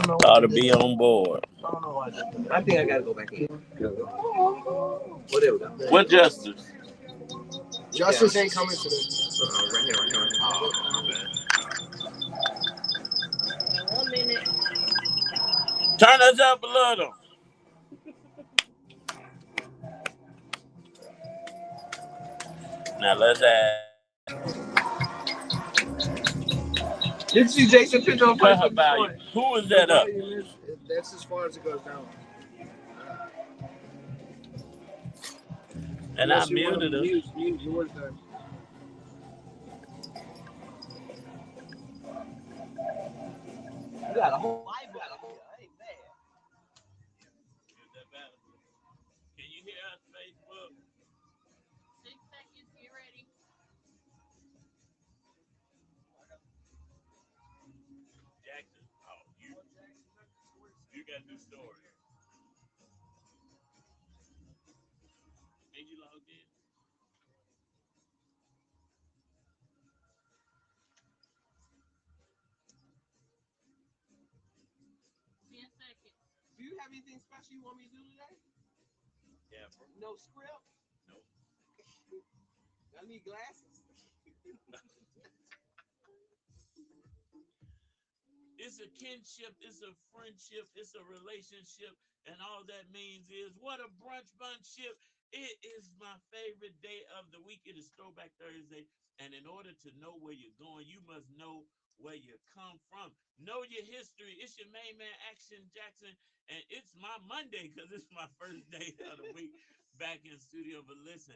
Ought to be on board. I don't know why I did that. I think I gotta go back in. Well, there we go. What justice? Justice ain't coming today. Right here, right here, right here. Oh, man. 1 minute. Turn us up a little. Now let's add. Did you see Jason picture on Cut her Facebook? value. Who is that up? That's as far as it goes down. And I muted her. Mute yours then. You got a whole Bible out here. Ain't bad. Can you hear us, Facebook? 6 seconds. Get ready. Jackson. Oh, you got new story. And you logged in? Do you have anything special you want me to do today? Yeah, bro. No script? No. I need glasses. It's a kinship, it's a friendship, it's a relationship, and all that means is what a brunch bunchship. It is my favorite day of the week. It is Throwback Thursday, and in order to know where you're going, you must know where you come from. Know your history. It's your main man, Action Jackson, and it's my Monday because it's my first day of the week back in studio. But listen,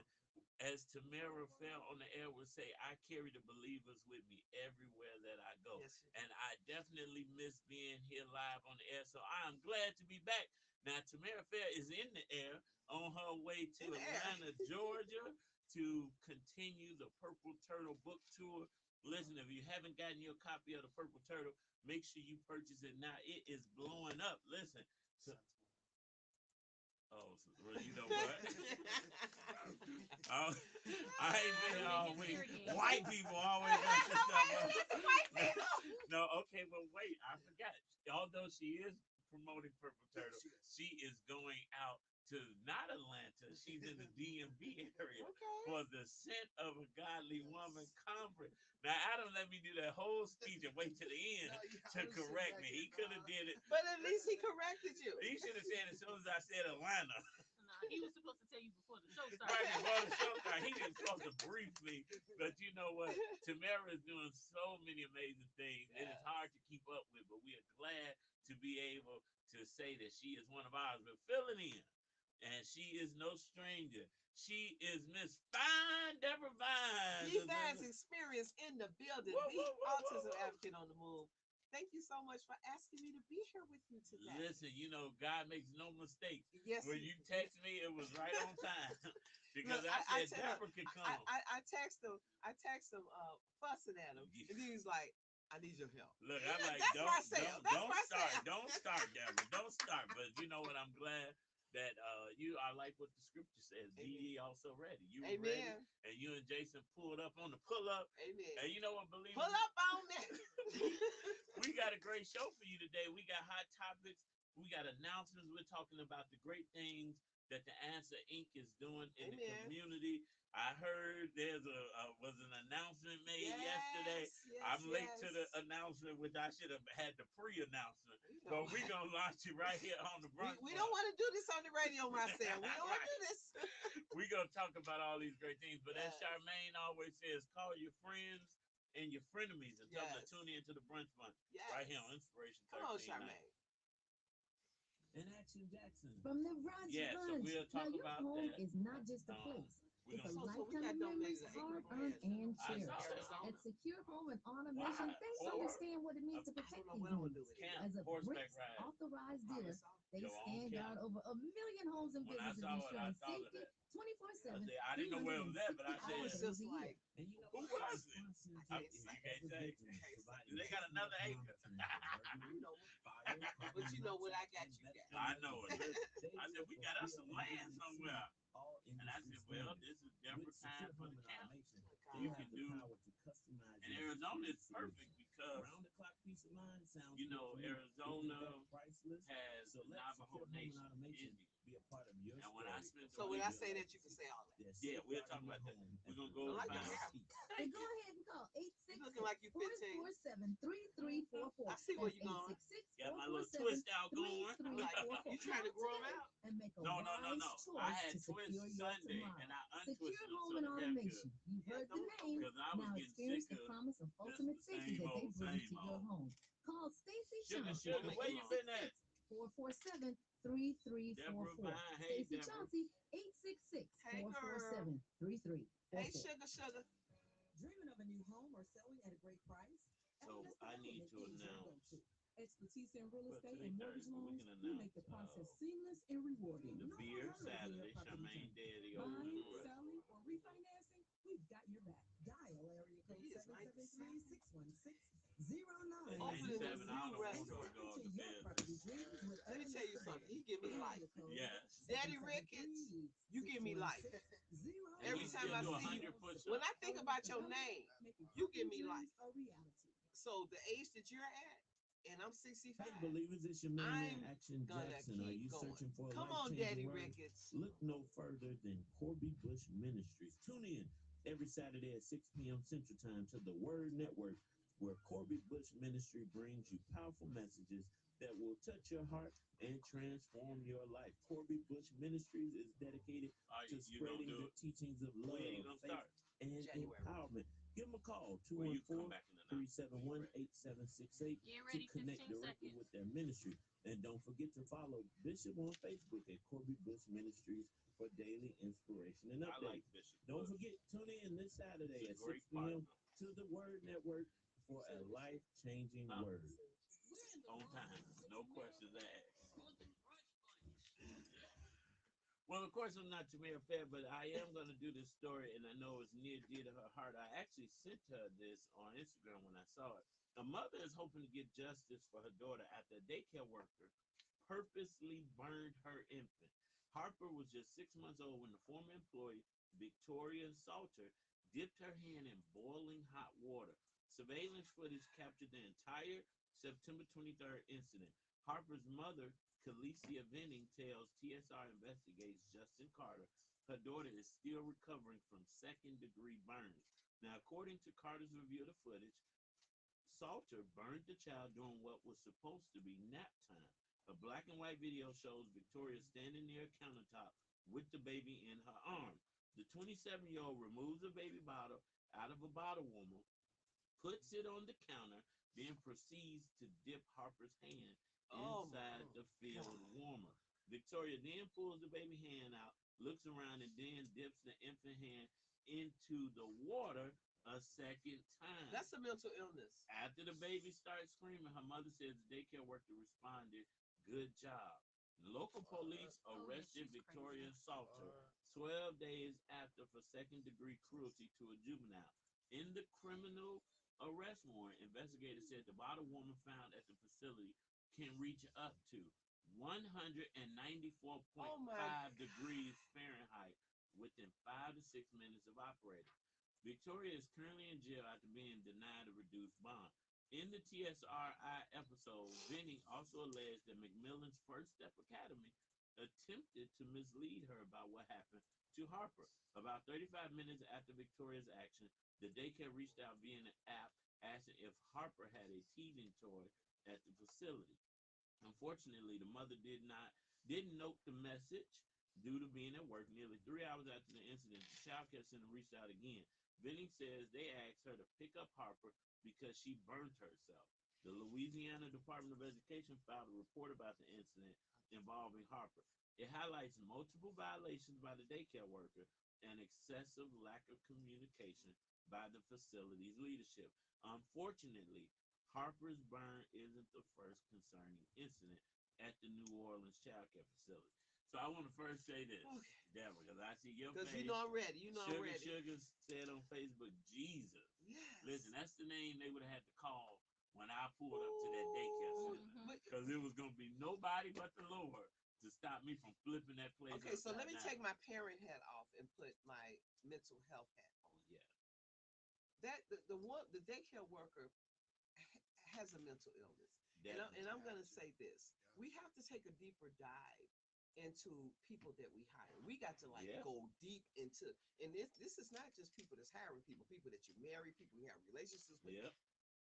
as Tamara Fair on the air would say, I carry the believers with me everywhere that I go. Yes. And I definitely miss being here live on the air. So I'm glad to be back. Now, Tamara Fair is in the air on her way to Atlanta, Georgia to continue the Purple Turtle book tour. Listen, if you haven't gotten your copy of the Purple Turtle, make sure you purchase it now. It is blowing up. Listen. So, well, you know what? I ain't been here all week. White people always mess this stuff up. No, okay, but wait, I forgot. Although she is promoting Purple Turtle, she is going out to not Atlanta. She's in the DMV area for the Scent of a Godly Woman conference. Now, Adam let me do that whole speech and wait to the end to correct me. He could have did it. But at least he corrected you. He should have said as soon as I said Atlanta. He was supposed to tell you before the show started. Right before the show started. He didn't supposed to brief me. But you know what? Tamara is doing so many amazing things. It is hard to keep up with, but we are glad to be able to say that she is one of ours. But filling in. And she is no stranger. She is Miss Fine Deborah Vines. G-Vines experience in the building. The autism advocate on the move. Thank you so much for asking me to be here with you today. Listen, you know, God makes no mistakes. Yes. When you text me, it was right on time. Because look, I said Deborah could come. I text him fussing at him. And then he's like, I need your help. Look, I'm like, don't start, Deborah. Don't start. But you know what? I'm glad that you are like what the scripture says. Be ye also ready. You were ready, and you and Jason pulled up on the pull up. Amen. And you know what? Believe pull up on that. We got a great show for you today. We got hot topics. We got announcements. We're talking about the great things that the Answer Inc. is doing in the community. I heard there's was an announcement made yesterday. I'm late to the announcement, which I should have had the pre-announcement. But we're going to launch it right here on the Brunch. We don't want to do this on the radio, Marcel. We don't want to do this. We're going to talk about all these great things. But as Charmaine always says, call your friends and your frenemies and tell them to tune in to the Brunch Bunch right here on Inspiration 13. Come on, Charmaine. And Action Jackson. From the Brunch Bunch. So we'll talk now, about your home that. is not just a place. It's a lifetime of memories, hard-earned and cherished. At Secure Home and Automation, they understand what it means to protect your homes. As a BRICS authorized dealer, they stand guard over 1 million homes and businesses, ensuring safety 24/7. I didn't know where it was at, but I said, was just like, who was it? You can't say. They got another acre. But you know what I got you got. I know it. I said, we got us some land somewhere. And I said, well, this is Deborah time for the camp. You can do, and Arizona is perfect because because you know Arizona has Navajo Nation Indian. And when I spent the So when week, I say that, you can say all that. yeah, we'll talk about that. We're gonna go I like find your hair. And go ahead and call You looking like you 15. 866-447-3344. I see where you going. got my little twist out going. Like, you trying to grow them out? And make a No. wise choice I had to twist secure your Sunday tomorrow. and I Secure untwisted them Home so and they kept Automation. good. You've heard the name. Because I was Now getting experience sick the of promise of ultimate the safety same that they old, bring same to your old. home. Call Stacy Sugar, Chauncey. where you been at? 447-3344. Deborah Vine, hey Stacy Deborah. Chauncey, Hey, girl. 866-447-3344. Hey, sugar. Dreaming of a new home or selling at a great price? So I need to announce. Expertise in real Well, estate today and mortgage Thursday, we loans, can we make the announce, process seamless and rewarding. The No beer more hurdles Saturday, near property Charmaine change. Daddy Buying, over. selling, or refinancing, we've got your back. Dial area code He is 773-616-09. Open And this new step restaurant. into your property dreams with Let me tell you something. He give me life. Yes. Daddy Ricketts, you give me life. And Every we time still I do see 100 you, push-ups. when I think about your name, you give me life. A reality. So the age that you're at, and I'm 65. Hey believers, it's your man I'm Action gonna Jackson. Are keep you going. searching for a Come on, life-changing Daddy word? Ricketts. Look no further than Corby Bush Ministries. Tune in every Saturday at 6 p.m. Central Time to the Word Network, where Corby Bush Ministry brings you powerful messages that will touch your heart and transform your life. Corby Bush Ministries is dedicated Are to you gonna spreading do the it? teachings of love, When you gonna faith, start? and January. empowerment. Give them a call, Well, you come 214 back in the night. 371-8768 Get to ready, connect 15 directly seconds. with their ministry. And don't forget to follow Bishop on Facebook at Corby Bush Ministries for daily inspiration and I like updates. Bishop Don't Bush. forget, tune in this Saturday He's at a 6 great p.m. partner. to the Word Network for a life-changing Huh? word. On time. No questions asked. Well, of course, I'm not Jamaica Fair, but I am going to do this story, and I know it's near dear to her heart. I actually sent her this on Instagram when I saw it. A mother is hoping to get justice for her daughter after a daycare worker purposely burned her infant. Harper was just 6 months old when the former employee, Victoria Salter, dipped her hand in boiling hot water. Surveillance footage captured the entire September 23rd incident. Harper's mother, Khaleesi Venning, tells TSR investigates Justin Carter her daughter is still recovering from second-degree burns. Now, according to Carter's review of the footage, Salter burned the child during what was supposed to be nap time. A black and white video shows Victoria standing near a countertop with the baby in her arms. The 27-year-old removes the baby bottle out of a bottle warmer, puts it on the counter, then proceeds to dip Harper's hand inside the filled warmer. Victoria then pulls the baby hand out, looks around, and then dips the infant hand into the water a second time. That's a mental illness. After the baby started screaming, her mother says the daycare worker responded, "Good job." Local police arrested she's Victoria crazy. Salter 12 days after for second-degree cruelty to a juvenile. In the criminal arrest warrant, investigators said the bottle warmer found at the facility can reach up to 194.5 degrees Fahrenheit within 5 to 6 minutes of operating. Victoria is currently in jail after being denied a reduced bond. In the TSRI episode, Venning also alleged that McMillan's First Step Academy attempted to mislead her about what happened to Harper. About 35 minutes after Victoria's action, the daycare reached out via an app asking if Harper had a teething toy at the facility. Unfortunately, the mother didn't note the message due to being at work. Nearly 3 hours after the incident, the child care center reached out again. Venning says they asked her to pick up Harper because she burned herself. The Louisiana Department of Education filed a report about the incident involving Harper. It highlights multiple violations by the daycare worker and excessive lack of communication by the facility's leadership. Unfortunately, Harper's burn isn't the first concerning incident at the New Orleans child care facility. So I want to first say this, Deborah, because I see your Because face. you know I'm ready. You know I'm ready. Sugar said on Facebook, Jesus. Yes. Listen, that's the name they would have had to call when I pulled up to that daycare center. Because it was going to be nobody but the Lord to stop me from flipping that place. Okay, so let me upside take down. my parent hat off and put my mental health hat on. Yeah. The daycare worker has a mental illness. And I'm going to say this. We have to take a deeper dive into people that we hire. We got to go deep into, and this is not just people that's hiring people that you marry, people you have relationships with. Yep.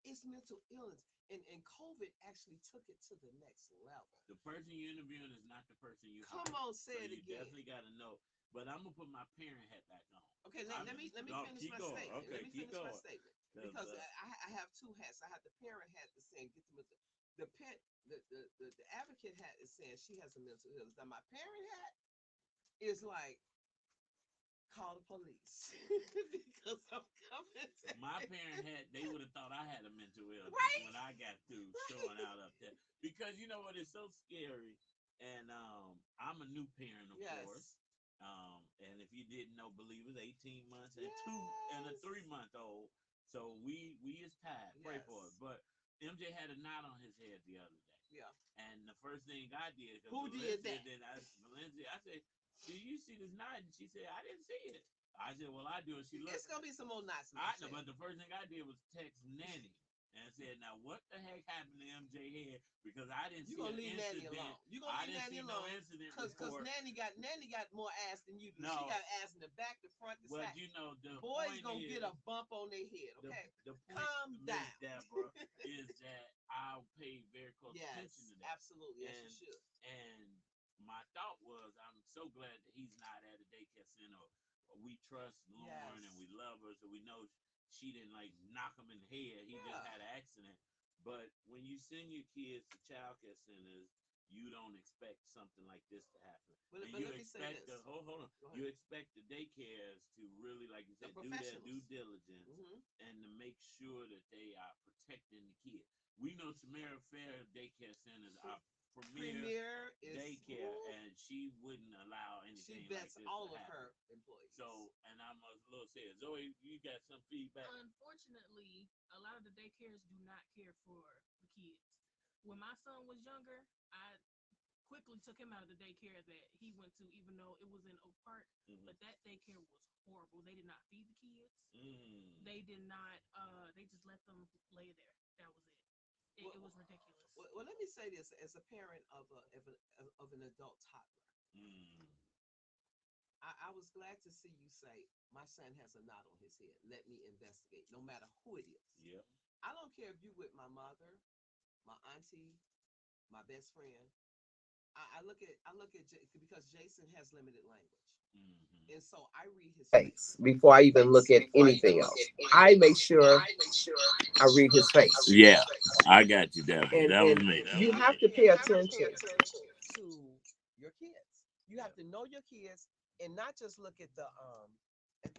It's mental illness. And COVID actually took it to the next level. The person you're interviewing is not the person you Come hire. on, say So it you again. definitely got to know. But I'm going to put my parent hat back on. Okay, let me finish my statement. Okay, let me keep finish my going. statement. Because I have two hats. I have the parent hat that's saying get the advocate hat is saying she has a mental illness. Now my parent hat is like, call the police. Because I'm coming. My parent had, they would have thought I had a mental illness Right. when I got through showing out up there. Because you know what, it's so scary. And I'm a new parent, of course. And if you didn't know, believers, 18 months and a 3-month-old. So we is tired. Pray for us. But MJ had a knot on his head the other day. Yeah. And the first thing I did, Who did that? Valencia, I said, "Do you see this knot?" And she said, "I didn't see it." I said, "Well, I do." And she looked. It's gonna be some more knots. I know, but the first thing I did was text Nanny and said, "Now what the heck happened to MJ head? Because I didn't see an incident. You gonna leave Nanny alone? No incident Because report." Nanny got more ass than you do. No. She got ass in the back, the front, the Well, side. you know, the Boys point gonna is, get a bump on their head. Okay, the point, calm Miss down. Deborah, is that I'll pay very close attention to that. Absolutely. Yes, you should. And my thought was, I'm so glad that he's not at a daycare center. We trust Lauren and we love her, so we know she didn't like knock him in the head. He just had an accident. But when you send your kids to child care centers, you don't expect something like this to happen. But you let me say expect this. hold on. You expect the daycares to really, like you said, do their due diligence and to make sure that they are protecting the kids. We know Samara Fair Daycare Centers are premier daycare, and she wouldn't allow anything. She vets like all of her employees. So, and I'm a little sad. Zoe, you got some feedback? Unfortunately, a lot of the daycares do not care for the kids. When my son was younger, I quickly took him out of the daycare that he went to, even though it was in Oak Park. But that daycare was horrible. They did not feed the kids. They did not. They just let them lay there. That was it. It was ridiculous. Well, let me say this as a parent of an adult toddler. I was glad to see you say my son has a knot on his head. Let me investigate, no matter who it is. Yeah. I don't care if you with my mother, my auntie, my best friend. I look at because Jason has limited language. And so I read his face before I even look at anything else. I make sure I read his face. Yeah, I got you, Debbie. That was me. You have to pay attention to your kids. You have to know your kids and not just look at the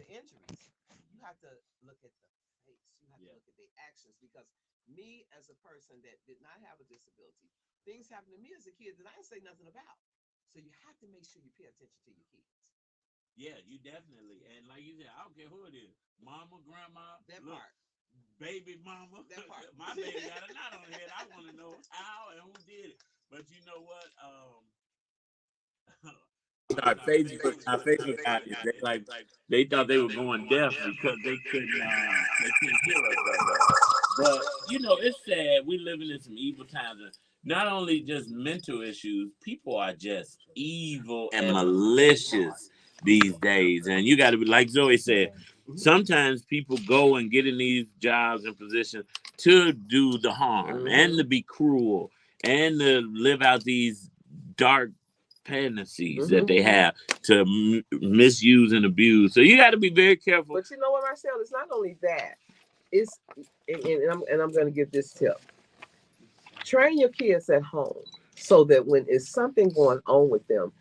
injuries. You have to look at the face. You have to look at the actions, because me as a person that did not have a disability, things happen to me as a kid that I didn't say nothing about. So you have to make sure you pay attention to your kids. Yeah, you definitely. And like you said, I don't care who it is. Mama, grandma, Part. Baby mama. That part. My baby got a knot on her head. I want to know how and who did it. But you know what? Our Facebook got they thought they were going deaf because they couldn't hear us. But you know, it's sad. We living in some evil times. Not only just mental issues, people are just evil and malicious these days. And you got to be, like Zoe said, sometimes people go and get in these jobs and positions to do the harm and to be cruel and to live out these dark fantasies that they have to misuse and abuse. So you got to be very careful. But you know what, Marcel? It's not only that. It's and I'm going to give this tip. Train your kids at home so that when it's something going on with them,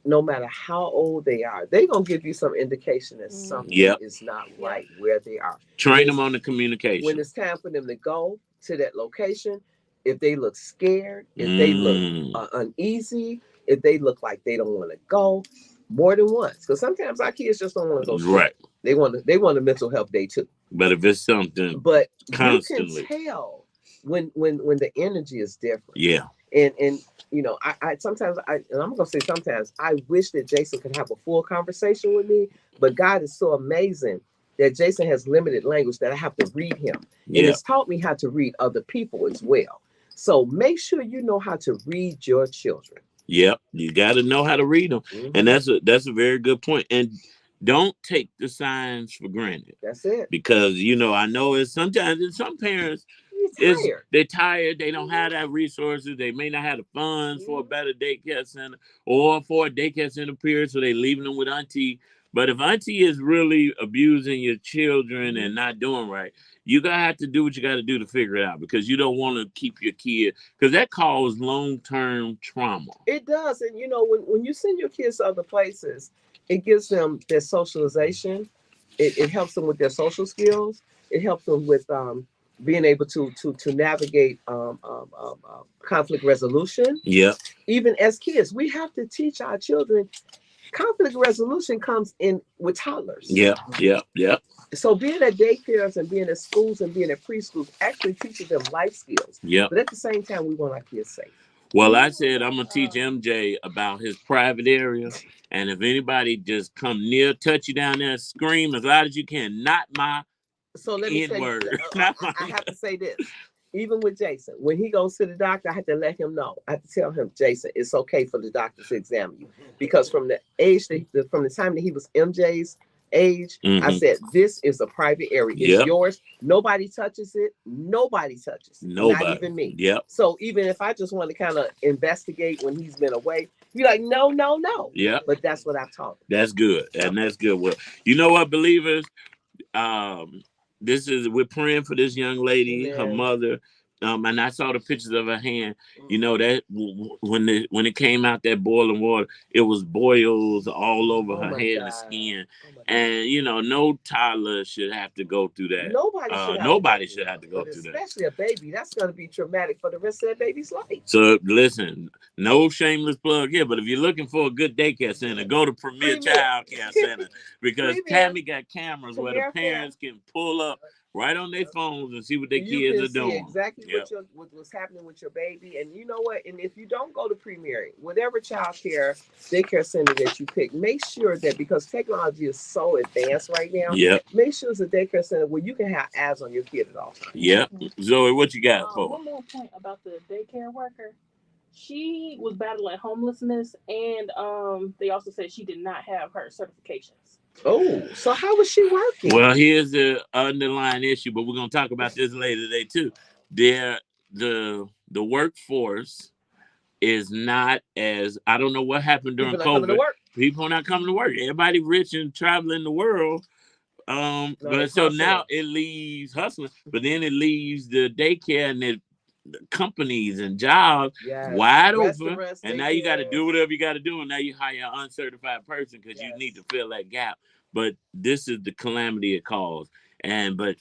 no matter how old they are, they're going to give you some indication that something is not right where they are. Train them on the communication. When it's time for them to go to that location, if they look scared, if they look uneasy, if they look like they don't want to go, more than once. Because sometimes our kids just don't want to go. Right. They want a mental health day too. But if it's something constantly, you can tell when the energy is different. Yeah. And you know, I sometimes and I'm gonna say sometimes I wish that Jason could have a full conversation with me, but God is so amazing. that Jason has limited language, that I have to read him. Yeah. And it's taught me how to read other people as well. So make sure you know how to read your children. Yep, you got to know how to read them, and that's a very good point. And don't take the signs for granted. That's it. Because I know it's sometimes some parents they're tired. They don't have that resources. They may not have the funds for a better daycare center or for a daycare center period, so they leaving them with auntie. But if auntie is really abusing your children and not doing right, you gotta have to do what you got to do to figure it out, because you don't want to keep your kid, because that causes long-term trauma. It does. And when you send your kids to other places, it gives them their socialization. It helps them with their social skills. It helps them with being able to navigate conflict resolution. Yeah. Even as kids, we have to teach our children. Conflict resolution comes in with toddlers. Yeah. So being at daycares and being at schools and being at preschools actually teaches them life skills. Yeah. But at the same time, we want our kids safe. Well, I said I'm gonna teach MJ about his private area, and if anybody just come near, touch you down there, scream as loud as you can. Not my So let me say, N-word. I have to say this. Even with Jason, when he goes to the doctor, I have to let him know. I have to tell him, Jason, it's okay for the doctor to examine you, because from the time that he was MJ's age, I said, this is a private area. It's yours. Nobody touches it. Nobody touches it. Nobody. Not even me. Yep. So even if I just want to kind of investigate when he's been away, you're like, no. Yeah. But that's what I've taught him. That's good. And that's good. Well, you know what, believers? We're praying for this young lady, her mother. And I saw the pictures of her hand. That when it came out that boiling water, it was boils all over her head and skin. And no toddler should have to go through that. Nobody should have to go through that. Especially a baby. That's going to be traumatic for the rest of that baby's life. So listen, no shameless plug here, but if you're looking for a good daycare center, go to Premier Child Care Center, because Tammy got cameras where the parents can pull up right on their phones and see what their kids are doing. Exactly what's happening with your baby. And you know what? And if you don't go to Premier, whatever child care daycare center that you pick, make sure that, because technology is so advanced right now, make sure it's a daycare center where you can have eyes on your kid at all times. Yeah. Zoe, what you got for? One more point about the daycare worker. She was battling homelessness, and they also said she did not have her certifications. Oh, so how was she working? Well, here's the underlying issue, but we're gonna talk about this later today too. The workforce is not as, I don't know what happened during COVID. People are not coming to work. Everybody rich and traveling the world. But so now it leaves hustling, but then it leaves the daycare and the companies and jobs wide open, and now you got to do whatever you got to do, and now you hire an uncertified person because you need to fill that gap. But this is the calamity it caused. But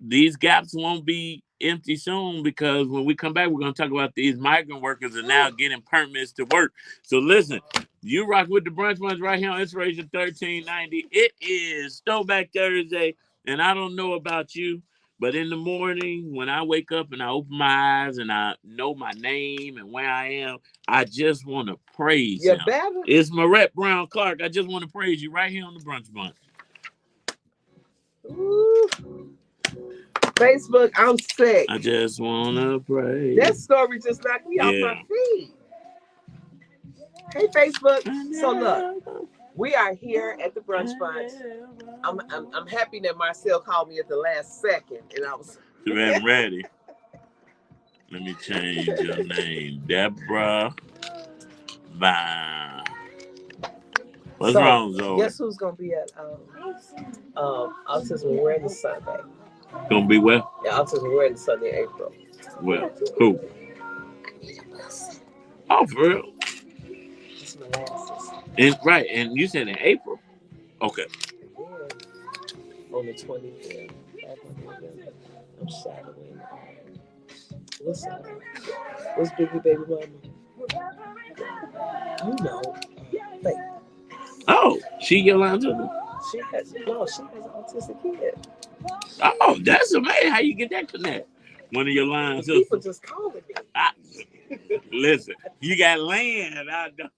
these gaps won't be empty soon, because when we come back, we're going to talk about these migrant workers are now getting permits to work. So listen, you rock with the Brunch Bunch right here on Inspiration 1390. It is Throwback Thursday, and I don't know about you, but in the morning when I wake up and I open my eyes and I know my name and where I am, I just want to praise him. It's Marette Brown Clark. I just want to praise you right here on the Brunch Bunch. Ooh. Facebook, I'm sick. I just want to praise. That story just knocked me off my feet. Hey, Facebook. So look, we are here at the Brunch Bunch. I'm happy that Marcel called me at the last second, and I was ready. Let me change your name, Deborah Vine. What's wrong, Zoe? Guess who's gonna be at Autism Awareness Sunday? Gonna be where? Yeah, Autism Awareness Sunday in April. Well, who? Oh, for real? It's molasses. Right, and you said in April. Okay. Yeah. On the 20th. I'm shadowing. What's Biggie Baby Mama? You know, Faith. Oh, she Yolanda? She has an autistic kid. Oh, that's amazing. How you get that connect? One of your lines. People just calling me. Listen, you got land. I don't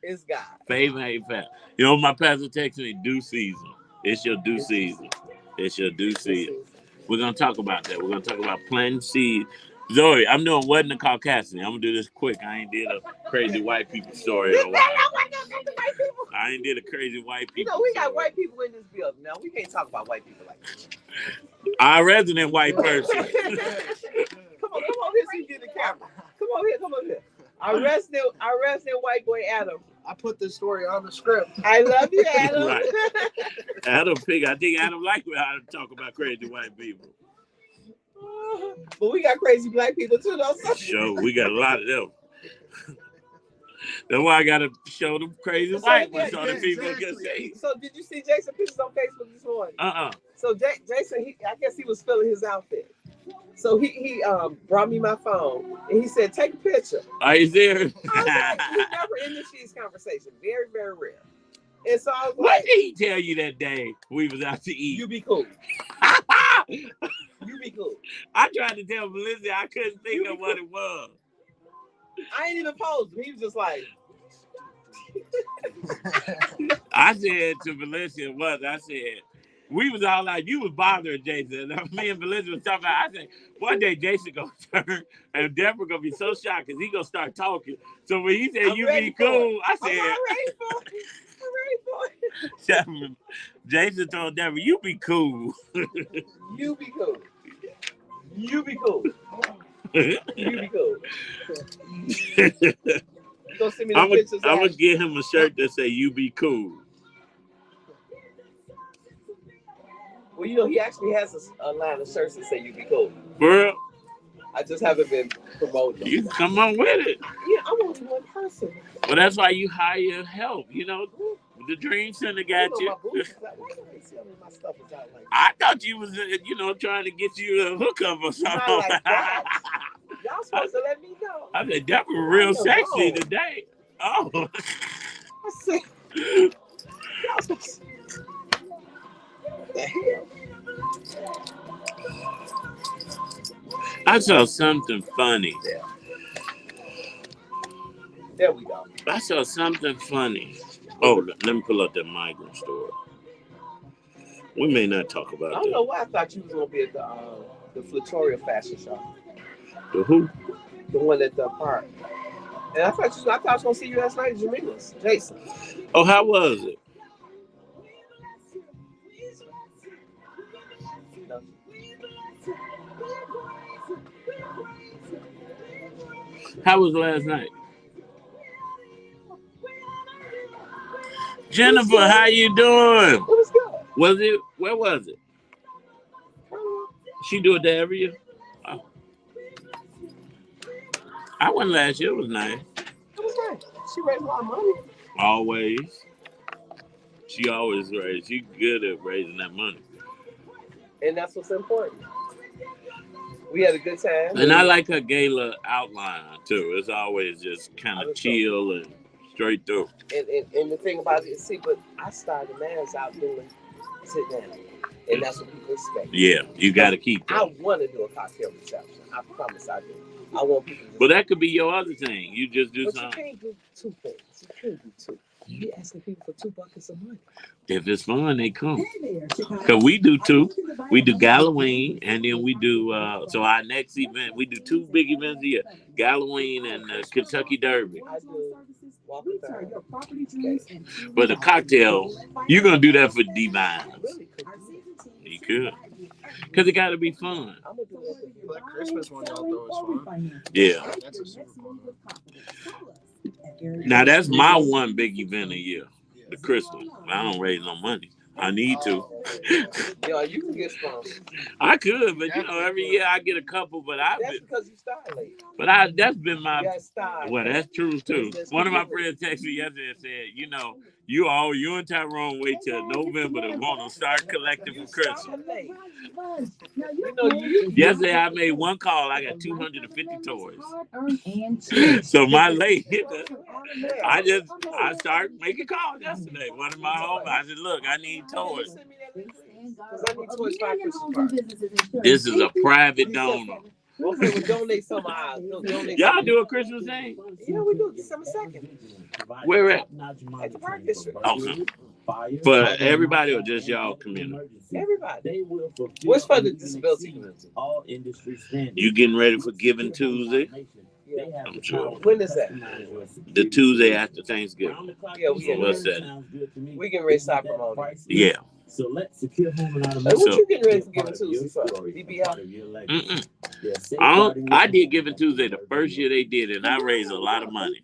It's God. Favor ain't fat. You know, my pastor texted me due season. It's your due season. It's your due season. We're gonna talk about that. We're gonna talk about planting seeds. Zoe, I'm doing what in the Caucasian. I'm gonna do this quick. I ain't did a crazy white people story in a while. I ain't did a crazy white people. You know, we got white people in this building. Now we can't talk about white people like that. Our resident white person. Come on here so you get the camera. Come on here. Our resident white boy Adam. I put this story on the script. I love you, Adam. Right. Adam Pig. I think Adam likes how to talk about crazy white people. But we got crazy black people too, though. Sure, we got a lot of them. That's why I gotta show them crazy white ones so the people can see. So did you see Jason pictures on Facebook this morning? So Jason, I guess he was feeling his outfit. So he brought me my phone and he said, "Take a picture." Are you serious? I was like, he never initiates conversation. Very, very rare. And so I was what like, did he tell you that day we was out to eat? "You be cool." You be cool. I tried to tell Melissa, I couldn't think of what it was. I ain't even posed him. He was just like. I said to Melissa, I said, we was all like, you was bothering Jason. Me and Melissa was talking about, I said, one day Jason gonna turn and Deborah gonna be so shocked because he gonna start talking. So when he said, "You be cool," I said, I'm ready for it. Jason told Deborah, "You be cool." You be cool. You be cool. You be cool. Go send me the pictures. I'm gonna get him a shirt that say "You be cool." Well, you know, he actually has a line of shirts that say "You be cool." Girl, I just haven't been promoting them. You come on with it. Yeah, I'm only one person. Well, that's why you hire help. You know, the Dream Center got you. I thought you was, trying to get you a hookup or something. Not like that. Y'all supposed to let me know. I said, that was real sexy today. Oh. I said, y'all supposed to... What the hell? I saw something funny. There we go. I saw something funny. Oh, let me pull up that migrant story. We may not talk about that. I don't know why I thought you was going to be at the Flatoria fashion show. The who? The one at the park. And I thought I was going to see you last night at Jamila's. Jason. Oh, how was it? How was last night? Jennifer, how you doing? It was good. Was it? Where was it? She do it there every year? Oh. I went last year. It was nice. It was nice. She raised a lot of money. Always. She always raised. She's good at raising that money. And that's what's important. We had a good time. And I like her gala outline, too. It's always just kind of chill and straight through. And the thing about it, see, but I started man's out doing sit down. And that's what people expect. Yeah, you got to keep that. I want to do a cocktail reception. I promise I do. I want people to... But that could be your other thing. You just do something. But you can't do two things. You can't do two. You're asking people for 2 buckets of money. If it's fun, they come. Because we do 2. We do Halloween, and then we do, so our next event, we do 2 big events a year. Halloween and Kentucky Derby. I do Walker Fair. Okay. But the cocktail, you're going to do that for Divine. You could. Because it got to be fun. That Christmas one y'all throw is fun. Yeah. That's a super fun one. Now, that's my one big event a year, the Christmas. I don't raise no money. I need to. Yeah, you can get sponsored. I could, but every year I get a couple. But that's because you started late. But that's been my. Well, that's true too. One of my friends texted me yesterday and said, you and Tyrone wait till November to want to start collecting for Christmas. Yesterday I made one call. I got 250 toys. So my late, I started making calls yesterday. One of my homies, I said, look, I need toys. This is a private donor. Okay, we'll donate some of ours. We'll donate Y'all some. do a Christmas thing? Yeah, we do. December 2nd. Where at? At the Park District. Okay. For everybody or just y'all community? Everybody. What's for the disability community? All industry standards. You getting ready for Giving Tuesday? Yeah. I'm sure. When is that? The Tuesday after Thanksgiving. Yeah, we So getting what's ready. that? We getting ready to start promoting. Yeah. So let's secure home and Hey, automation. what you getting ready for Be a Giving part of your Tuesday for? story, BBL? part of your legacy. Mm-mm. Yeah, safeguarding I your did home Giving is Tuesday the part of first your year they did it, and I raised a lot of money.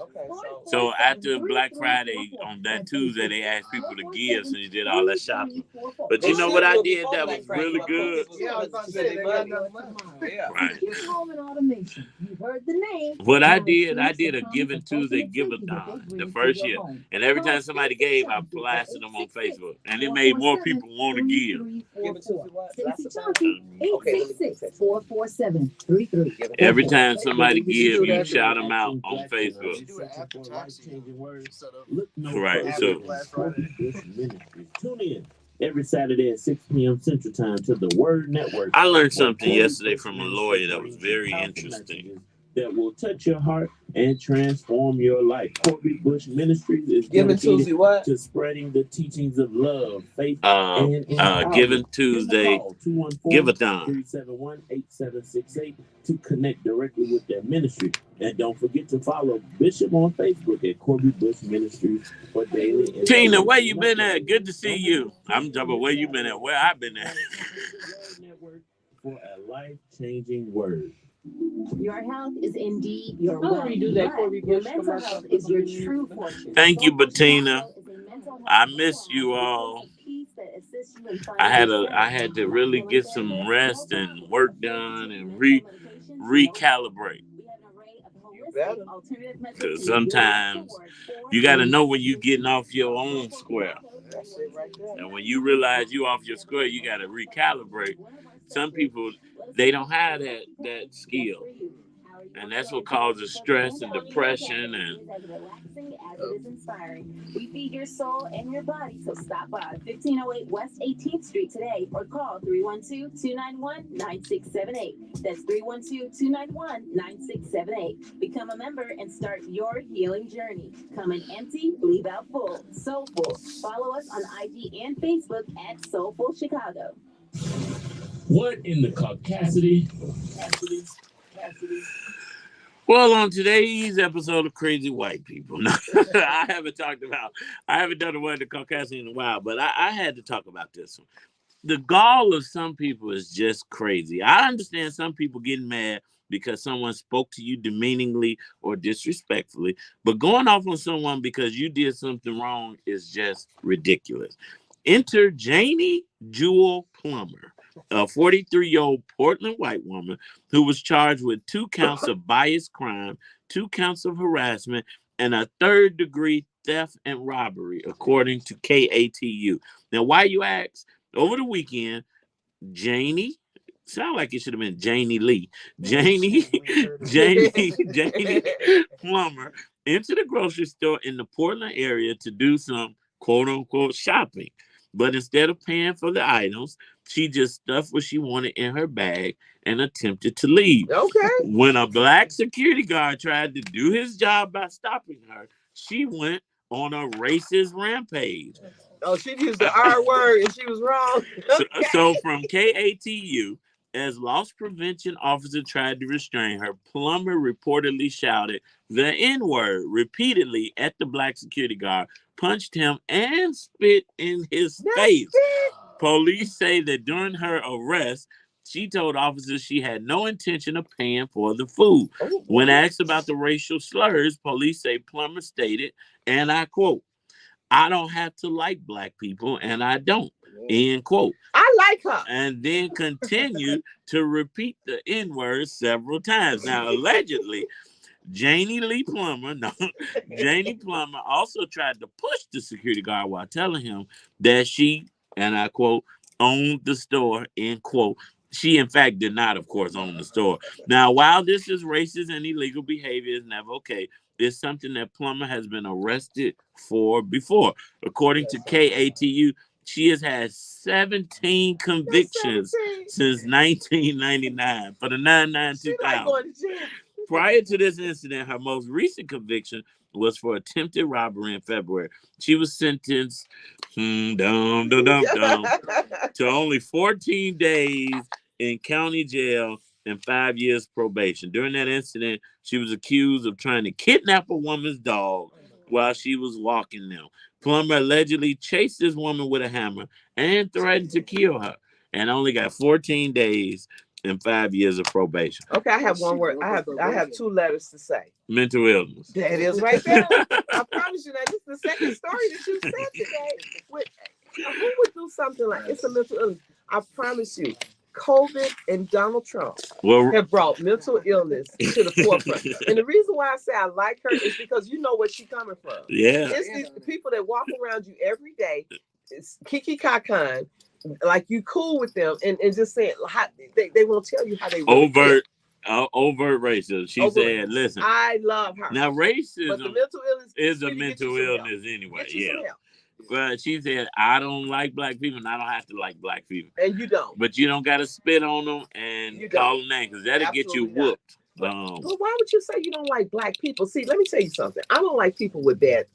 Okay, So after Black Friday on that Tuesday, they asked people to give, so you did all that shopping. But you know what I did that was really good? Yeah, I was about to say, they got enough money. Yeah. Right. Secure Home and Automation. You've heard the name. What I Now did experience a the promise Giving of Tuesday ultimate give a safety that they thon bring the to first your year. home. And every Call time somebody Stacy gave, I Chauncey at blasted them on 866 Facebook. And it made more people want to give. 447-3344. Giving Tuesday what? Stacy Last Chauncey, Okay, 866-447-3344. Every time somebody You should give, do you that shout them out on Facebook. You should do it after tax season instead of Look no Right, further so- than Corby Bush Ministries. Tune in every Saturday at 6 p.m. Central Time to the Word Network. I learned something Corby yesterday Bush from a Ministries lawyer that brings was you very powerful interesting. messages that will touch your heart and transform your life. Corby Bush Ministries is Giving dedicated Tuesday what? to spreading the teachings of love, faith, Uh, and empowerment. Giving Tuesday, Give-a-thon. 371-8768 to connect directly with their ministry. And don't forget to follow Bishop on Facebook at Corby Bush Ministries for daily. Tina, where you been at? Good to see you. I'm talking where you been at, where I been at. Network for a life-changing word. Your health is indeed your I'll wealth. redo that but Corby your Bush mental commercial. health is your true fortune. Thank you, Soulful Bettina. Chicago is a mental health I miss forum you with a all. place of peace that assists you in I finding had to really get some rest and work done and recalibrate. better. Because sometimes you got to know when you're getting off your own square. That's it right there. And when you realize you off your square, you got to recalibrate. Some people, they don't have that skill. And that's what causes stress and depression. And we feed your soul and your body, so stop by 1508 West 18th Street today or call 312-291-9678. That's 312-291-9678. Become a member and start your healing journey. Come in empty, leave out full. Soulful. Follow us on IG and Facebook at Soulful Chicago. What in the Caucasity? well, on today's episode of Crazy White People, I haven't done the word to Caucasian in a while, but I had to talk about this one. The gall of some people is just crazy. I understand some people getting mad because someone spoke to you demeaningly or disrespectfully, but going off on someone because you did something wrong is just ridiculous. Enter Janie Jewel Plummer, a 43-year-old Portland white woman who was charged with 2 counts of bias crime, 2 counts of harassment, and a 3rd-degree theft and robbery, according to KATU. Now, why you ask? Over the weekend, Janie, sound like it should have been Janie Lee. Janie Plummer entered a grocery store in the Portland area to do some quote-unquote shopping. But instead of paying for the items, she just stuffed what she wanted in her bag and attempted to leave. Okay. When a black security guard tried to do his job by stopping her, she went on a racist rampage. Oh, she used the R word and she was wrong. So from KATU, as loss prevention officer tried to restrain her, Plummer reportedly shouted the N-word repeatedly at the black security guard, punched him, and spit in his face. Police say that during her arrest, she told officers she had no intention of paying for the food. When asked about the racial slurs, police say Plummer stated, and I quote, "I don't have to like black people, and I don't," end quote. I like her. And then continued to repeat the N-word several times. Now, allegedly, Janie Plummer also tried to push the security guard while telling him that she, and I quote, owned the store, end quote. She, in fact, did not, of course, own the store. Now, while this is racist and illegal behavior is never okay, it's something that Plummer has been arrested for before. According to KATU, She has had 17 convictions 17. since 1999 for the 9/9/2000. She like going to jail. Prior to this incident, her most recent conviction was for attempted robbery in February. She was sentenced to only 14 days in county jail and 5 years probation. During that incident, she was accused of trying to kidnap a woman's dog while she was walking them. Plummer allegedly chased this woman with a hammer and threatened to kill her, and only got 14 days and 5 years of probation. Okay, I have one word. I have 2 letters to say. Mental illness. That is right there. I promise you that this is the second story that you said today. Who would do something like it's a mental illness? I promise you, COVID and Donald Trump have brought mental illness to the forefront. And the reason why I say I like her is because you know where she's coming from. Yeah. It's these people that walk around you every day. It's Kiki Kakan, like you cool with them and just saying how they won't tell you how they really feel. Overt racism. She said, listen. I love her. Now racism but the mental illness is a mental illness anyway. Yeah. But she said, I don't like black people and I don't have to like black people. And you don't. But you don't got to spit on them and call them names because that'll get you whooped. But why would you say you don't like black people? See, let me tell you something. I don't like people with that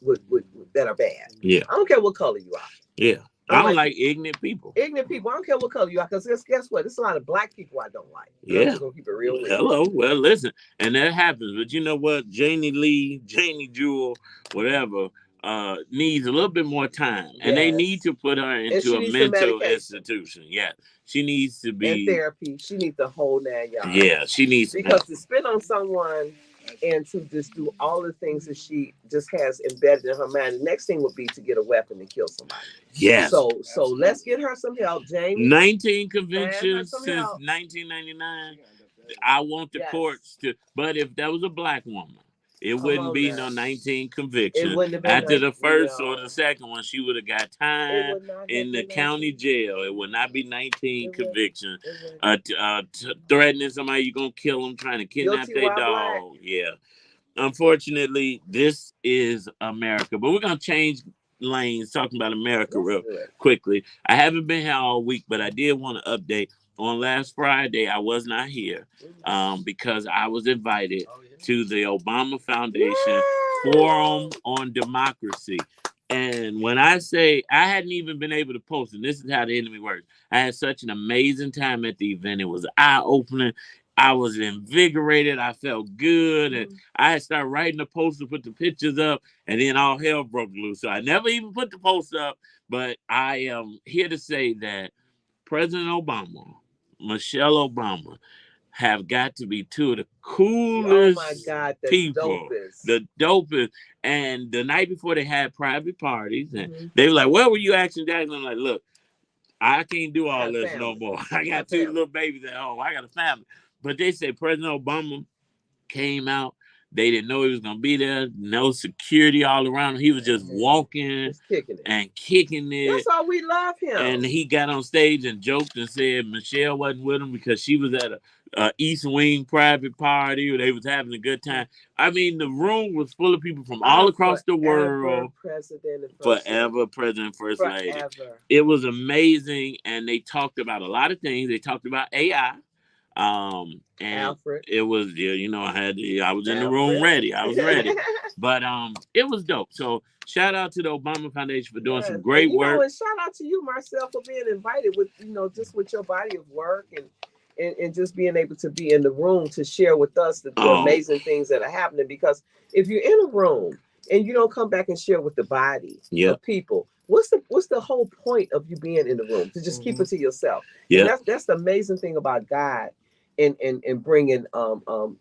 are bad. Yeah. I don't care what color you are. Yeah. I don't like ignorant people. Ignorant people. I don't care what color you are, because guess what? There's a lot of black people I don't like. Yeah. I'm just gonna keep it real. Hello. Well, listen, and that happens. But you know what? Janie Lee, Janie Jewel, whatever, needs a little bit more time. And they need to put her into a mental institution. Yeah. She needs to be in therapy. She needs the whole 9 yards. Yeah, she needs because to spit on someone and to just do all the things that she just has embedded in her mind. The next thing would be to get a weapon and kill somebody. Yes. So let's get her some help, Jamie. 19 convictions since 1999. I want the courts to, but if that was a black woman, it wouldn't be no 19 convictions. After the first or the second one, she would have got time in the county jail. It would not be 19 convictions. Threatening somebody, you're going to kill them, trying to kidnap their dog. Yeah. Unfortunately, this is America. But we're going to change lanes talking about America real quickly. I haven't been here all week, but I did want to update. On last Friday, I was not here because I was invited to the Obama Foundation Forum on Democracy. And when I say I hadn't even been able to post, and this is how the enemy works, I had such an amazing time at the event. It was eye-opening. I was invigorated. I felt good. And I had started writing the poster, put the pictures up, and then all hell broke loose. So I never even put the post up. But I am here to say that President Obama, Michelle Obama, have got to be two of the coolest people. The dopest. And the night before they had private parties, and they were like, "Where were you actually?" I'm like, "Look, I can't do all this no more. I got 2 little babies at home. I got a family." But they say President Obama came out. They didn't know he was going to be there. No security all around him. He was just walking and kicking it. That's why we love him. And he got on stage and joked and said Michelle wasn't with him because she was at a East Wing private party where they was having a good time. I mean, the room was full of people from all across the world. Forever President, First Lady. It was amazing. And they talked about a lot of things. They talked about AI. And Alfred. It was, you know, I was in the room ready. I was ready. But it was dope. So shout out to the Obama Foundation for doing some great work. And shout out to you, Marcel, for being invited with, just with your body of work and just being able to be in the room to share with us the amazing things that are happening. Because if you're in a room and you don't come back and share with the body of people, what's the whole point of you being in the room? To just keep it to yourself. Yeah, that's the amazing thing about God and bringing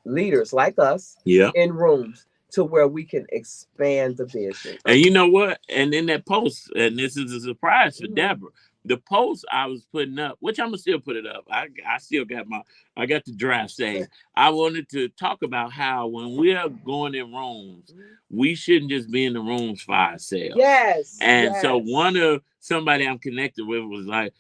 leaders like us in rooms to where we can expand the vision. And you know what? And in that post, and this is a surprise for Deborah, the post I was putting up, which I'm gonna still put it up. I still got I got the draft saved. I wanted to talk about how when we are going in rooms, we shouldn't just be in the rooms for ourselves. Yes. And so somebody I'm connected with was like,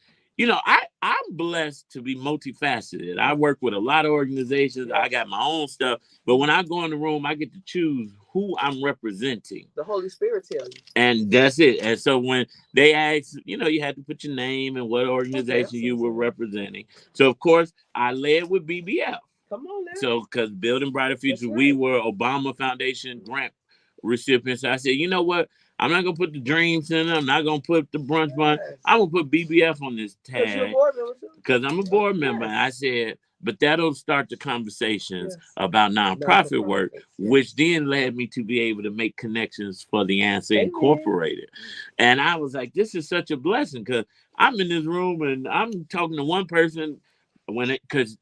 I'm blessed to be multifaceted. I work with a lot of organizations. I got my own stuff. But when I go in the room, I get to choose who I'm representing. The Holy Spirit tells you. And that's it. And so when they asked, you know, you had to put your name and what organization you were representing. So, of course, I led with BBF. Come on now. So, because Building Brighter Future, Right. we were Obama Foundation grant recipients. I said, you know what? I'm not going to put the Dream Center. I'm not going to put the Brunch Bunch. I'm going to put BBF on this tag. Because I'm a board member. And I said, but that'll start the conversations about nonprofit work, which then led me to be able to make connections for The Answer Incorporated. And I was like, this is such a blessing because I'm in this room and I'm talking to one person because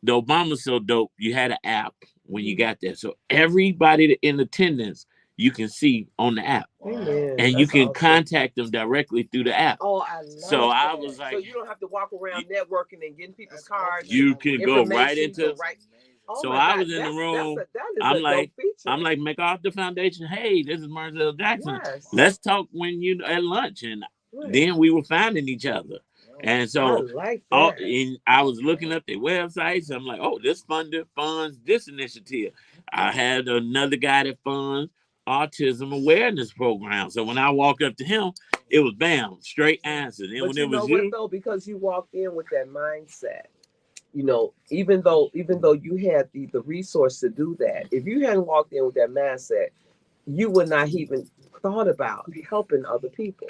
the Obama's so dope. You had an app when you got there. So everybody in attendance, you can see on the app. Amen. And you can contact them directly through the app. Oh, I love so that. I was like, so you don't have to walk around networking and getting people's cards. You can go right into. Oh so I was in the room. I'm like MacArthur Foundation. Hey, this is Marcel Jackson. Yes. Let's talk when you at lunch. And then we were finding each other. And so I was looking up their websites. I'm like, oh, this funder funds this initiative. I had another guy that funds autism awareness program. So when I walked up to him, it was bam, straight answers. And but when you it was know what though, because you walked in with that mindset, you know, even though you had the resource to do that, if you hadn't walked in with that mindset, you would not even thought about helping other people.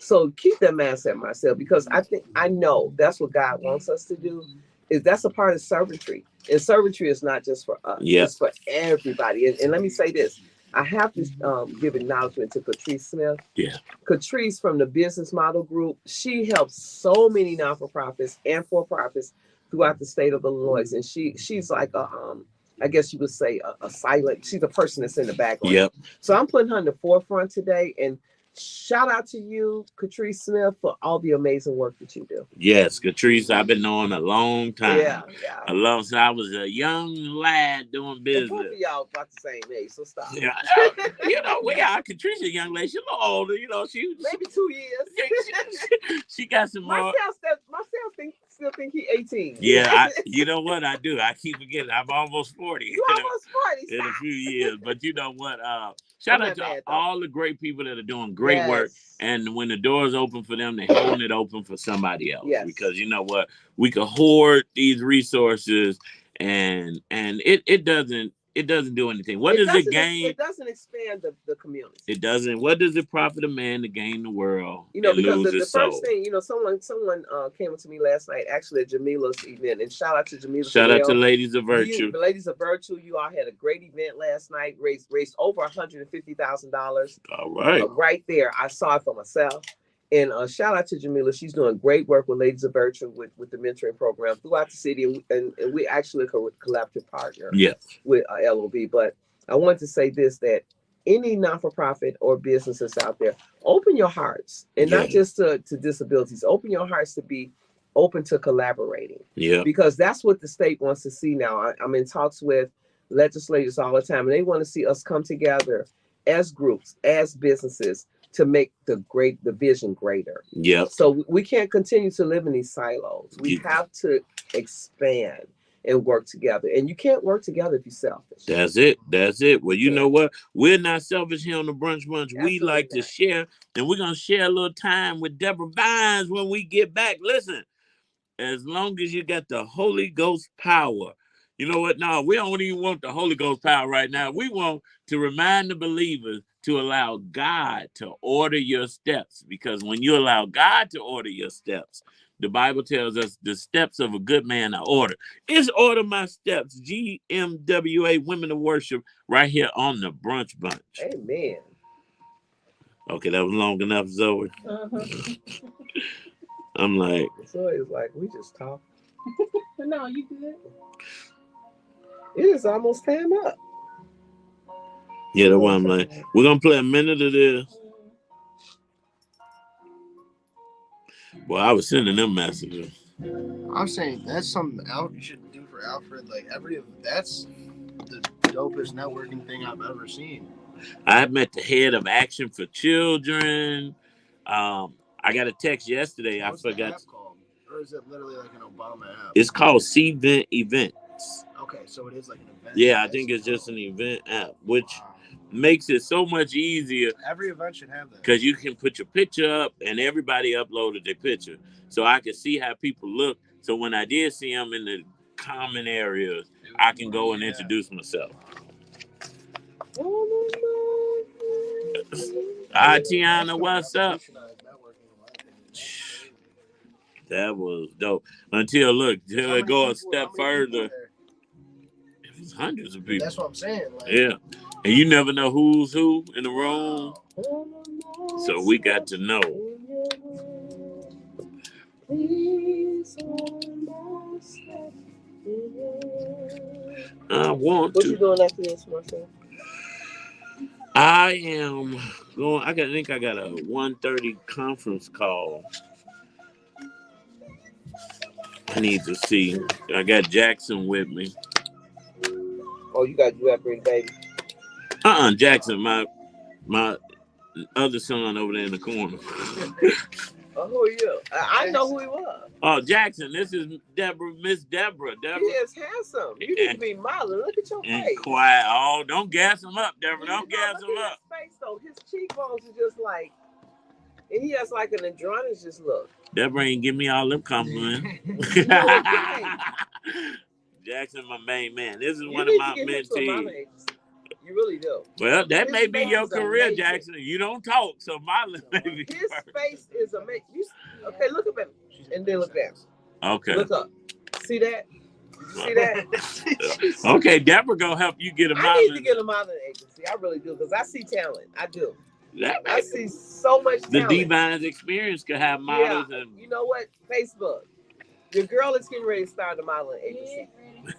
So keep that mindset, Marcel, because I know that's what God wants us to do. Is that's a part of servantry. And servantry is not just for us, it's for everybody. And let me say this. I have to give acknowledgement to Catrice Smith. Yeah. Catrice from the Business Model Group. She helps so many non-for-profits and for-profits throughout the state of Illinois. And she's like I guess you would say a silent, she's a person that's in the background. Yep. So I'm putting her in the forefront today. And shout out to you, Catrice Smith, for all the amazing work that you do. Yes, Catrice, I've been knowing a long time. Yeah. Since I was a young lad doing business. Both of y'all about the same age, so stop. Yeah, you know, we are. Catrice, a young lady, she's a little older. You know, maybe 2 years. She got some more. Myself still think he's 18. Yeah, you know what I do? I keep forgetting. I'm almost 40. You almost 40. In a few years, but you know what? Shout out to all the great people that are doing great work. And when the doors open for them, they hold it open for somebody else. Yes. Because you know what? We could hoard these resources and it doesn't do anything. What does it gain? It doesn't expand the community. It doesn't. What does it profit a man to gain the world? You know, because the first thing, you know, someone came up to me last night, actually at Jamila's event, and shout out to Jamila. Shout out to Ladies of Virtue. The Ladies of Virtue, you all had a great event last night. Raised over $150,000. All right. Right there, I saw it for myself. And shout out to Jamila. She's doing great work with Ladies of Virtue with the mentoring program throughout the city. And we actually a collaborative partner with LOB. But I want to say this, that any non-for-profit or businesses out there, open your hearts. And not just to disabilities. Open your hearts to be open to collaborating. Yeah. Because that's what the state wants to see now. I'm in talks with legislators all the time. And they want to see us come together as groups, as businesses, to make the vision greater. Yeah. So we can't continue to live in these silos. We have to expand and work together. And you can't work together if you're selfish. That's it. Well, you know what? We're not selfish here on the Brunch Bunch. We like to share, and we're gonna share a little time with Deborah Vines when we get back. Listen, as long as you got the Holy Ghost power. You know what? No, we don't even want the Holy Ghost power right now. We want to remind the believers to allow God to order your steps. Because when you allow God to order your steps, the Bible tells us the steps of a good man are ordered. It's Order My Steps, GMWA Women of Worship, right here on the Brunch Bunch. Amen. Okay, that was long enough, Zoe. Uh-huh. I'm like... Zoe's like, we just talk. No, you good. It is almost time up. Yeah, that's why I'm like, we're going to play a minute of this. Well, I was sending them messages. I'm saying that's something you should do for Alfred. Like, that's the dopest networking thing I've ever seen. I met the head of Action for Children. I got a text yesterday. What's I forgot. The app called? Or is it literally like an Obama app? It's called Cvent Events. Okay, so it is like an event. Yeah, I think it's just an event app, which makes it so much easier Every event should have that. because you can put your picture up and everybody uploaded their picture. So I can see how people look. So when I did see them in the common areas, I can go and introduce myself. Tiana, what's up? That was dope. Until it go a step further. It was hundreds of people. That's what I'm saying. Like, yeah. And you never know who's who in the room. So we got to know. I want What to. you doing after this, Marcel? I am going. I think I got a 1:30 conference call. I need to see. I got Jackson with me. Oh, you got bring baby. Jackson, my other son over there in the corner. Oh, who are you? I know who he was. Oh, Jackson, this is Miss Deborah. He is handsome. You need to be modeling. Look at your face. Quiet. Oh, don't gas him up, Deborah. Don't gas him up. His face, though. His cheekbones are just like, and he has like an androgynous look. Deborah ain't give me all them compliments. Jackson, my main man. This is one of my mentees. You really do. Well, that may be your career, amazing. Jackson. You don't talk, so modeling may be. His face is amazing. Okay, look up at him, and then look down. Okay. Look up. See that? See that? Okay, Deborah gonna help you get a modeling. I need to get a modeling agency. I really do, because I see talent. I do. I see so much talent. The Divines Experience could have models. Yeah. And you know what? Facebook. Your girl is getting ready to start a modeling agency.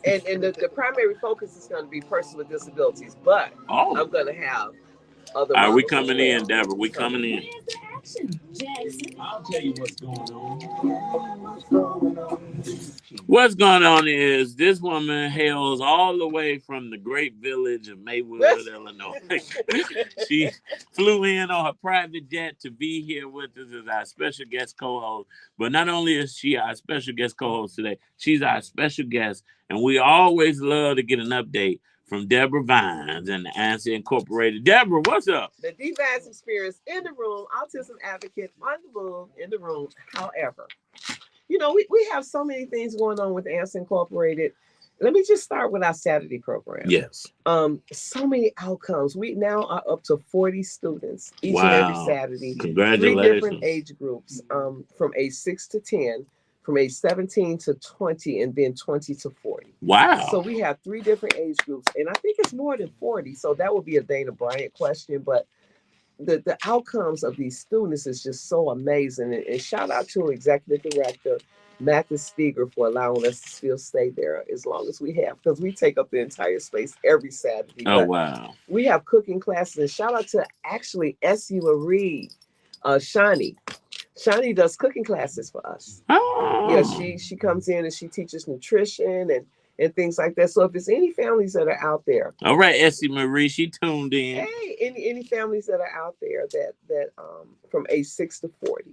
And the primary focus is going to be persons with disabilities, but I'm going to have other. Are we coming in, Deborah? We coming in. I'll tell you what's going on. What's going on is this woman hails all the way from the great village of Maywood, Illinois. She flew in on her private jet to be here with us as our special guest co-host. But not only is she our special guest co-host today, she's our special guest. And we always love to get an update from Deborah Vines and the ANSI Incorporated. Deborah, what's up? The Divines Experience in the room, autism advocate on the move in the room. However, you know, we have so many things going on with ANSI Incorporated. Let me just start with our Saturday program. Yes. So many outcomes. We now are up to 40 students each and every Saturday. Congratulations. 3 different age groups, from age 6 to 10. From age 17 to 20, and then 20 to 40. Wow. So we have 3 different age groups, and I think it's more than 40. So that would be a Dana Bryant question, but the outcomes of these students is just so amazing. And shout out to Executive Director Mathis Steger for allowing us to still stay there as long as we have, because we take up the entire space every Saturday. Oh, wow. We have cooking classes, and shout out to actually S.U. Marie, Shani. Shani does cooking classes for us. Oh. Yeah, she comes in and she teaches nutrition and things like that. So if there's any families that are out there. All right, Essie Marie, she tuned in. Hey, any families that are out there that from age 6 to 40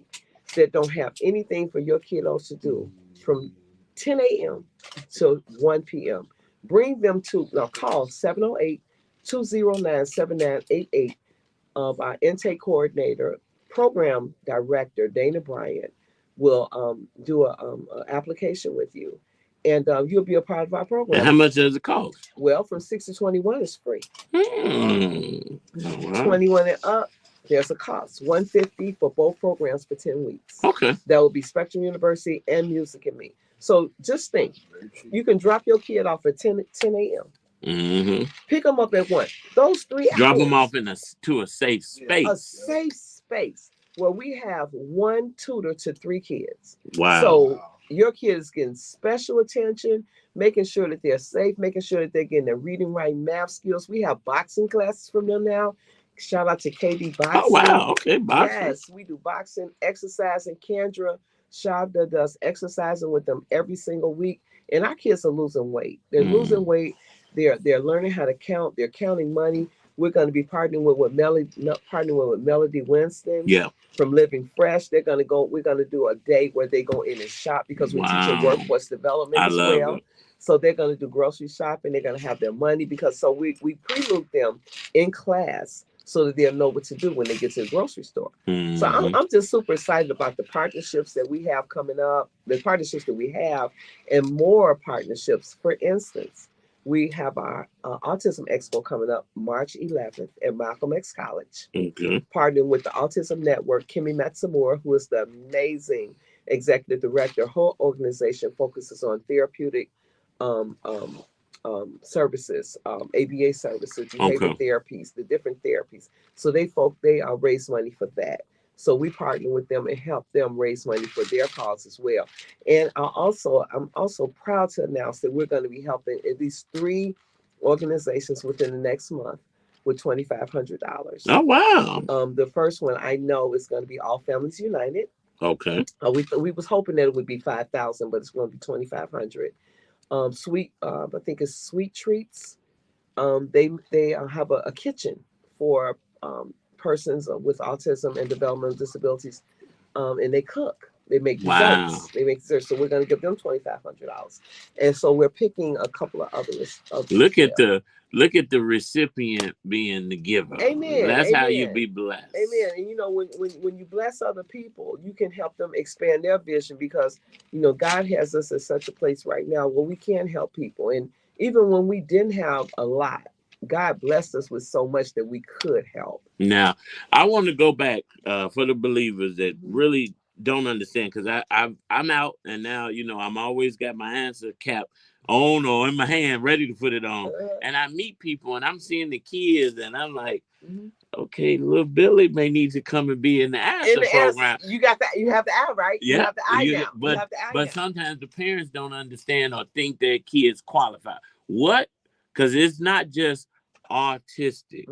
that don't have anything for your kiddos to do from 10 a.m. to 1 p.m. Bring them to, call 708-209-7988 of our intake coordinator, program director Dana Bryant will do a application with you, and you'll be a part of our program. And how much does it cost? Well, from 6 to 21 is free. 21 and up, there's a cost. $150 for both programs for 10 weeks. Okay. That will be Spectrum University and Music and Me. So just think, you can drop your kid off at 10 a.m. Mm-hmm. Pick them up at 1. Those 3 hours. Drop them off to a safe space. A safe space where we have 1 tutor to 3 kids. Wow. So your kid is getting special attention, making sure that they're safe, making sure that they're getting their reading, writing, math skills. We have boxing classes from them now. Shout out to KD Boxing. Oh, wow. Okay, boxing. Yes, we do boxing, exercising. Kendra Shavda does exercising with them every single week. And our kids are losing weight. They're losing weight. They're learning how to count. They're counting money. We're going to be partnering with Melody Winston. Yeah. From Living Fresh. We're going to do a day where they go in and shop, because we teach workforce development as well. So they're going to do grocery shopping. They're going to have their money because so we preload them in class so that they'll know what to do when they get to the grocery store. So I'm just super excited about the partnerships that we have coming up, the partnerships that we have, and more partnerships. For instance, we have our Autism Expo coming up March 11th at Malcolm X College, partnering with the Autism Network. Kimmy Matsumura, who is the amazing executive director, her organization focuses on therapeutic services, ABA services, behavior therapies, the different therapies. So they raise money for that. So we partner with them and help them raise money for their cause as well. And I'm also proud to announce that we're going to be helping at least 3 organizations within the next month with $2,500. Oh wow! The first one I know is going to be All Families United. Okay. We was hoping that it would be 5,000, but it's going to be 2,500. I think it's Sweet Treats. They have a kitchen for persons with autism and developmental disabilities, and they cook. They make desserts. Wow. They make desserts. So we're going to give them $2,500, and so we're picking a couple of others. Look at the recipient being the giver. Amen. That's how Amen. you be blessed. Amen. And when you bless other people, you can help them expand their vision because God has us at such a place right now where we can help people. And even when we didn't have a lot, God blessed us with so much that we could help. Now, I want to go back for the believers that really don't understand, because I'm out and now I'm always got my answer cap on or in my hand ready to put it on, and I meet people and I'm seeing the kids and I'm like, okay, little Billy may need to come and be in the answer program. You got that? You have the eye, right? Yeah, you have the eye now. But sometimes the parents don't understand or think their kids qualify. What? Because it's not just autistic.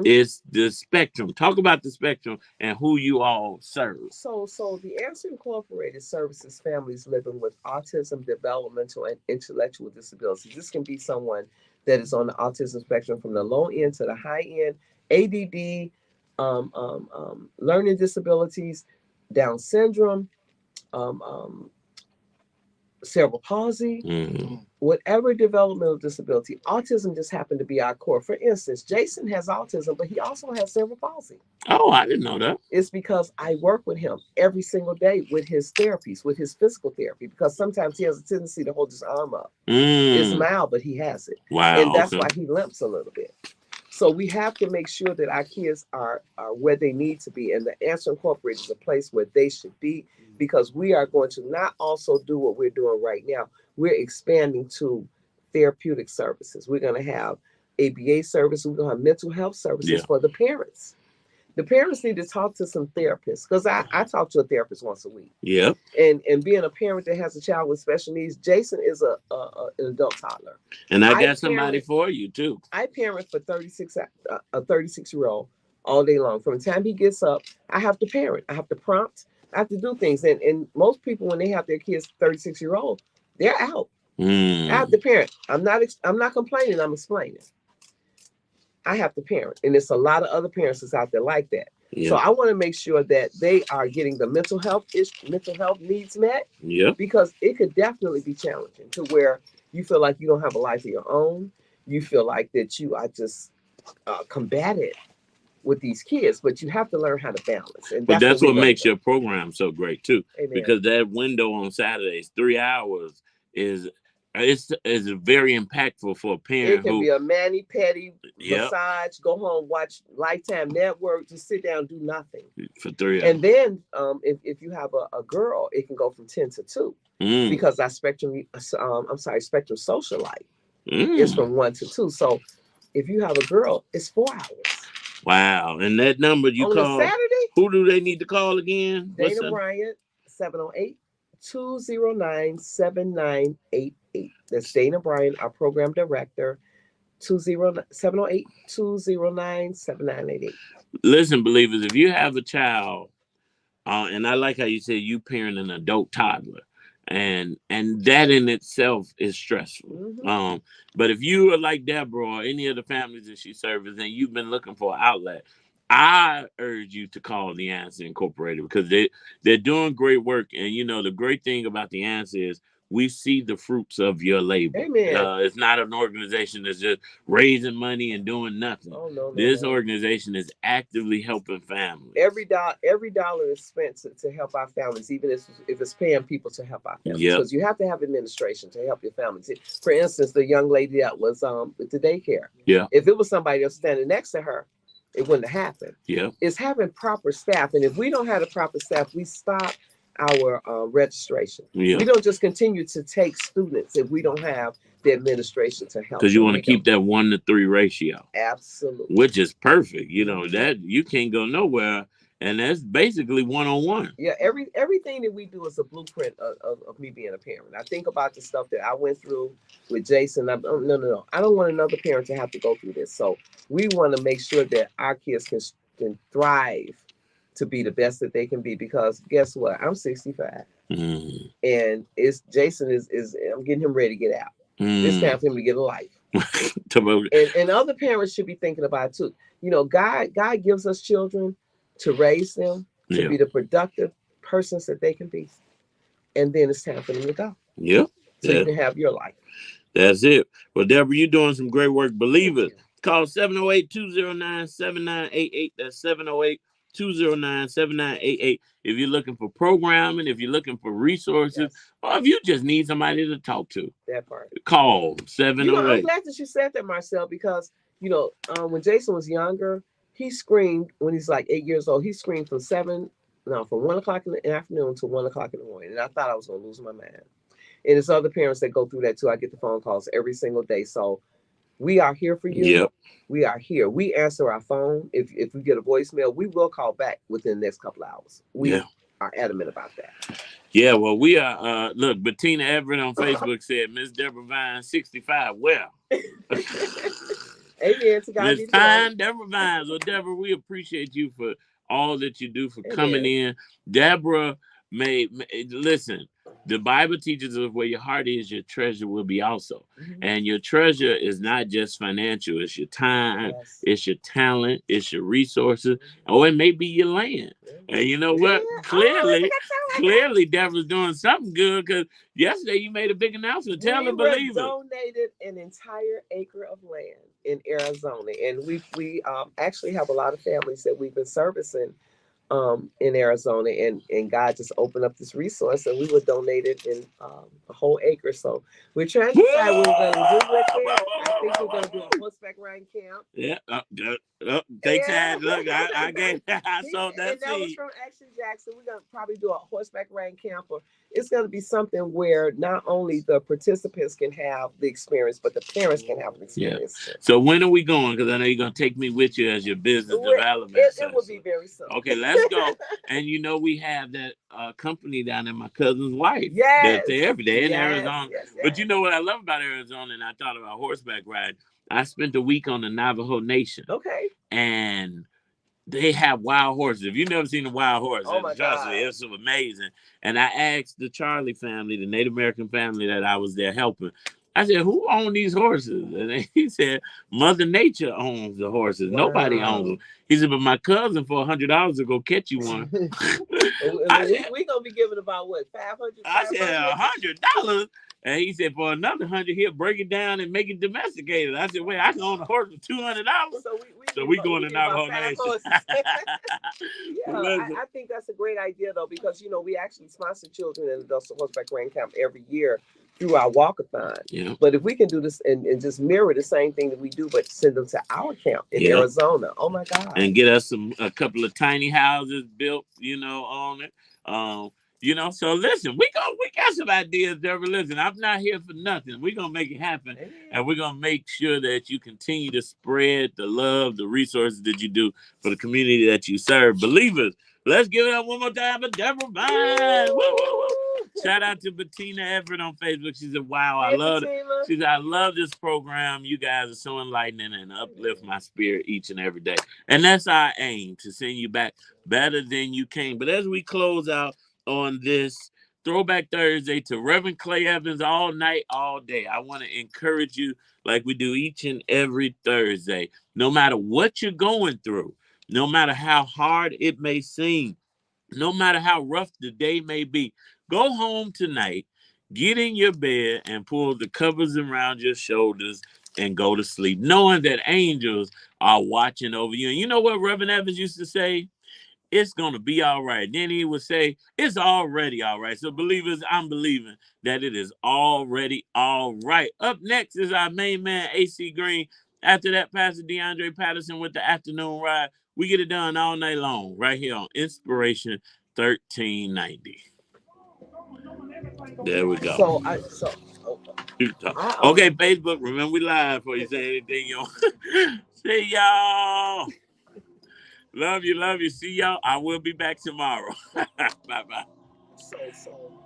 It's the spectrum. Talk about the spectrum and who you all serve. So the Answer Incorporated services families living with autism, developmental, and intellectual disabilities. This can be someone that is on the autism spectrum from the low end to the high end, ADD, learning disabilities, Down syndrome, cerebral palsy, whatever developmental disability. Autism just happened to be our core. For instance, Jason has autism, but he also has cerebral palsy. Oh, I didn't know that. It's because I work with him every single day with his therapies, with his physical therapy, because sometimes he has a tendency to hold his arm up. It's mild, but he has it. Wow. And that's why he limps a little bit. So we have to make sure that our kids are where they need to be. And the Answer Incorporated is a place where they should be, because we are going to not also do what we're doing right now. We're expanding to therapeutic services. We're going to have ABA services. We're going to have mental health services for the parents. The parents need to talk to some therapists, because I talk to a therapist once a week. Yeah. And being a parent that has a child with special needs, Jason is an adult toddler. And I got somebody for you too. I parent for a 36-year-old all day long. From the time he gets up, I have to parent. I have to prompt. I have to do things. And most people, when they have their kids 36-year-old, they're out. I have to parent. I'm not complaining. I'm explaining. I have to parent, and there's a lot of other parents that's out there like that. Yeah. So I want to make sure that they are getting the mental health needs met. Yeah. Because it could definitely be challenging to where you feel like you don't have a life of your own. You feel like that you are just combated with these kids, but you have to learn how to balance. And that's what makes your program so great too. Amen. Because that window on Saturdays, 3 hours, is very impactful for a parent. It can be a mani-pedi, massage, go home, watch Lifetime Network, just sit down, do nothing. For 3 hours. And then if you have a girl, it can go from 10 to 2. Because our Spectrum Social Life is from 1 to 2. So if you have a girl, it's 4 hours. Wow. And that number you on call, Saturday, who do they need to call again? Dana Bryant, 708-209-7988. That's Dana Bryant, our program director, 708-209-7988. Listen, believers, if you have a child, and I like how you said you parent an adult toddler, and that in itself is stressful. But if you are like Deborah or any of the families that she serves and you've been looking for an outlet, I urge you to call the Answer Incorporated, because they're doing great work. And the great thing about the Answer is we see the fruits of your labor. Amen. It's not an organization that's just raising money and doing nothing. Oh no, This no. organization is actively helping families. Every dollar is spent to help our families, even if it's paying people to help our families. Yep. Because you have to have administration to help your families. For instance, the young lady that was with the daycare. Yeah. If it was somebody else standing next to her, it wouldn't have happened. Yeah. It's having proper staff, and if we don't have the proper staff, we stop our registration. Yeah. We don't just continue to take students if we don't have the administration to help. Because you want to keep that 1-to-3 ratio. Absolutely. Which is perfect. You know, that you can't go nowhere. And that's basically one-on-one. Yeah, everything that we do is a blueprint of me being a parent. I think about the stuff that I went through with Jason. No. I don't want another parent to have to go through this. So we want to make sure that our kids can thrive to be the best that they can be, because guess what? I'm 65. And Jason is I'm getting him ready to get out. It's time for him to get a life. and other parents should be thinking about it too. You know, God gives us children to raise them to be the productive persons that they can be. And then it's time for them to go. Yeah. So you can have your life. That's it. Well, Deborah, you're doing some great work. Believe it. Call 708-209-7988. That's 708-209-7988. If you're looking for programming, if you're looking for resources, or if you just need somebody to talk to. That part. Call 708. You know, I'm glad that you said that, Marcel, because, you know, when Jason was younger, he screamed when he's like 8 years old. He screamed from 1 o'clock in the afternoon to 1 o'clock in the morning. And I thought I was going to lose my mind. And it's other parents that go through that too. I get the phone calls every single day. So we are here for you. Yep. We are here. We answer our phone. If we get a voicemail, we will call back within the next couple of hours. We are adamant about that. Yeah, well, we are. Look, Bettina Everett on Facebook said, Miss Deborah Vines, 65. Well. Amen to God. It's time, Deborah Vines. Well, Deborah, we appreciate you for all that you do, for coming in. Deborah listen, the Bible teaches us where your heart is, your treasure will be also. And your treasure is not just financial. It's your time, it's your talent, it's your resources, or it may be your land. And you know what? Clearly, Deborah's doing something good, because yesterday you made a big announcement. Tell the believers. We donated an entire acre of land in Arizona, and we actually have a lot of families that we've been servicing in Arizona, and God just opened up this resource, and we were donated in a whole acre. So we're trying to decide what we're going to do with it. I think we're going to do a horseback riding camp. Yeah, take time. Look, I sowed that seed. And that was seed. from Action Jackson. We're going to probably do a horseback riding camp. Or it's going to be something where not only the participants can have the experience, but the parents can have an experience. Yeah. So when are we going? Because I know you're going to take me with you as your business development. It will be very soon. Okay, let's go. And you know, we have that company down there, my cousin's wife. Yes. That's there every day in Arizona. Yes. But you know what I love about Arizona, and I thought about horseback riding. I spent a week on the Navajo Nation. Okay. And they have wild horses. If you've never seen a wild horse, trust me, it's amazing. And I asked the Charlie family, the Native American family that I was there helping, I said, who owns these horses? And he said, Mother Nature owns the horses. Wow. Nobody owns them. He said, but my cousin for $100 will go catch you one. We're going to be giving about what, $500? I said, $100? And he said, for another $100, he'll break it down and make it domesticated. I said, wait, I can own a horse for $200. So we going to Navajo Nation. I think that's a great idea, though, because, you know, we actually sponsor children in the horseback riding camp every year through our walkathon. Yeah. But if we can do this and just mirror the same thing that we do, but send them to our camp in Arizona. Oh my God. And get us a couple of tiny houses built, you know, on it. You know, so listen, we got some ideas, Deborah. Listen, I'm not here for nothing. We're gonna make it happen. And we're gonna make sure that you continue to spread the love, the resources that you do for the community that you serve. Believers, let's give it up one more time for Deborah Vines. Woo, woo, woo. Shout out to Bettina Everett on Facebook. She said, wow, I love it. She said, I love this program. You guys are so enlightening and uplift my spirit each and every day. And that's our aim, to send you back better than you came. But as we close out on this Throwback Thursday to Reverend Clay Evans, all night, all day, I want to encourage you, like we do each and every Thursday, no matter what you're going through, no matter how hard it may seem, no matter how rough the day may be, go home tonight, Get in your bed and pull the covers around your shoulders and go to sleep, knowing that angels are watching over you. And you know what Reverend Evans used to say? It's going to be all right. Then he would say, it's already all right. So believers, I'm believing that it is already all right. Up next is our main man, AC Green. After that, Pastor DeAndre Patterson with the afternoon ride. We get it done all night long right here on Inspiration 1390. There we go. So Okay, Facebook, remember we live before you say anything. Say y'all. Love you. See y'all. I will be back tomorrow. Bye-bye. So